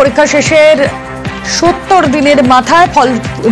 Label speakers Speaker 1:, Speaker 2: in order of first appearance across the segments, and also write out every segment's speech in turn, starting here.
Speaker 1: পরীক্ষা শেষের 70 দিনের মাথায় ফল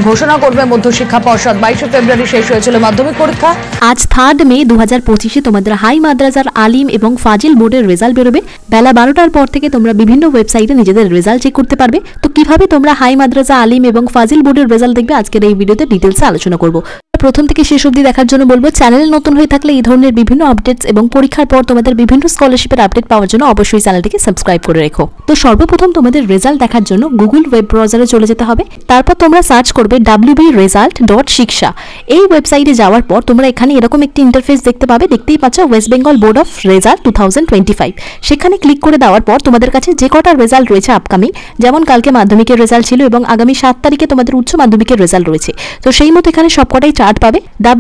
Speaker 1: ঘোষণা করবে মধ্যশিক্ষা পর্ষদ। 22 ফেব্রুয়ারি শেষ হয়েছিল মাধ্যমিক পরীক্ষা।
Speaker 2: আজ 3 মে 2025 তোমাদের হাই মাদ্রাসার আলিম এবং ফাজিল বোর্ডের রেজাল্ট বেরোবে। বেলা 12টার পর থেকে তোমরা বিভিন্ন ওয়েবসাইটে নিজেদের রেজাল্ট চেক করতে পারবে। তো কিভাবে তোমরা হাই মাদ্রাসা, আলিম এবং ফাজিল বোর্ডের রেজাল্ট দেখবে আজকের এই ভিডিওতে ডিটেইলসে আলোচনা করব। প্রথম থেকে শেষ অবধি দেখার জন্য বলবো। চ্যানেলে নতুন হয়ে থাকলে এই ধরনের বিভিন্ন আপডেটস এবং পরীক্ষার পর তোমাদের বিভিন্ন স্কলারশিপের আপডেট পাওয়ার জন্য অবশ্যই চ্যানেলটিকে সাবস্ক্রাইব করে রেখো। তো সর্বপ্রথম তোমাদের রেজাল্ট দেখার জন্য গুগল ওয়েব ব্রাউজারে চলে যেতে হবে। তারপর তোমরা সার্চ করবে wbresult.shiksha। এই ওয়েবসাইটে যাওয়ার পর তোমরা এখানে এরকম একটি ইন্টারফেস দেখতে পাবে। দেখতেই পাচ্ছ West Bengal board of result 2025। সেখানে ক্লিক করে দেওয়ার পর তোমাদের কাছে যে কটা রেজাল্ট রয়েছে আপকামিং, যেমন কালকে মাধ্যমিকের রেজাল্ট ছিল এবং আগামী 7 তারিখে তোমাদের উচ্চ মাধ্যমিকের রেজাল্ট রয়েছে। তো সেই মতো এখানে সবকটাই চার্ট পাবে।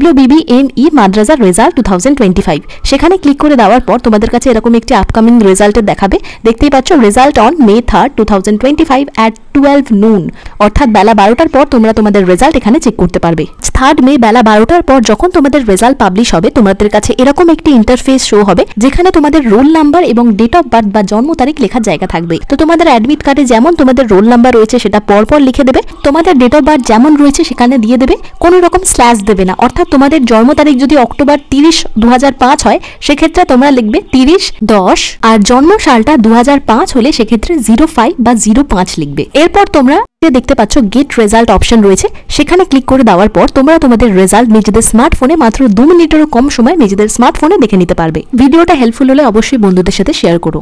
Speaker 2: WBBME মাদ্রাসার রেজাল্ট 2025। সেখানে ক্লিক করে দেওয়ার পর তোমাদের কাছে এরকম একটি আপকামিং রেজাল্টের দেখাবে। দেখতেই পাচ্ছ result on May 3, 2025 at 12 noon, অর্থাৎ বেলা 12টার পর তোমরা তোমাদের রেজাল্ট এখানে চেক করতে পারবে। 3 মে বেলা 12টার পর যখন তোমাদের রেজাল্ট পাবলিশ হবে তোমাদের কাছে এরকম একটি ইন্টারফেস শো হবে, যেখানে তোমাদের রোল নাম্বার এবং ডেট অফ বার্থ বা জন্ম তারিখ লেখার জায়গা থাকবে। তো তোমাদের অ্যাডমিট কার্ডে যেমন তোমাদের রোল নাম্বার রয়েছে সেটা পরপর লিখে দেবে। তোমাদের ডেট অফ বার্থ যেমন রয়েছে সেখানে দিয়ে দেবে, কোনো রকম স্ল্যাশ দেবে না। অর্থাৎ তোমাদের জন্ম তারিখ যদি অক্টোবর 30, 2005 হয় সেক্ষেত্রে তোমরা লিখবে 30-10, আর জন্ম সালটা 2005 হলে সেক্ষেত্রে 05 বা 05 লিখবে। এরপর তোমরা দেখতে পাচ্ছ গেট রেজাল্ট অপশন রয়েছে, সেখানে ক্লিক করে দেওয়ার পর তোমরা তোমাদের রেজাল্ট নিজেদের স্মার্টফোনে মাত্র 2 মিনিটেরও কম সময় নিজেদের স্মার্টফোনে দেখে নিতে পারবে। ভিডিওটা হেল্পফুল হলে অবশ্যই বন্ধুদের সাথে শেয়ার করো।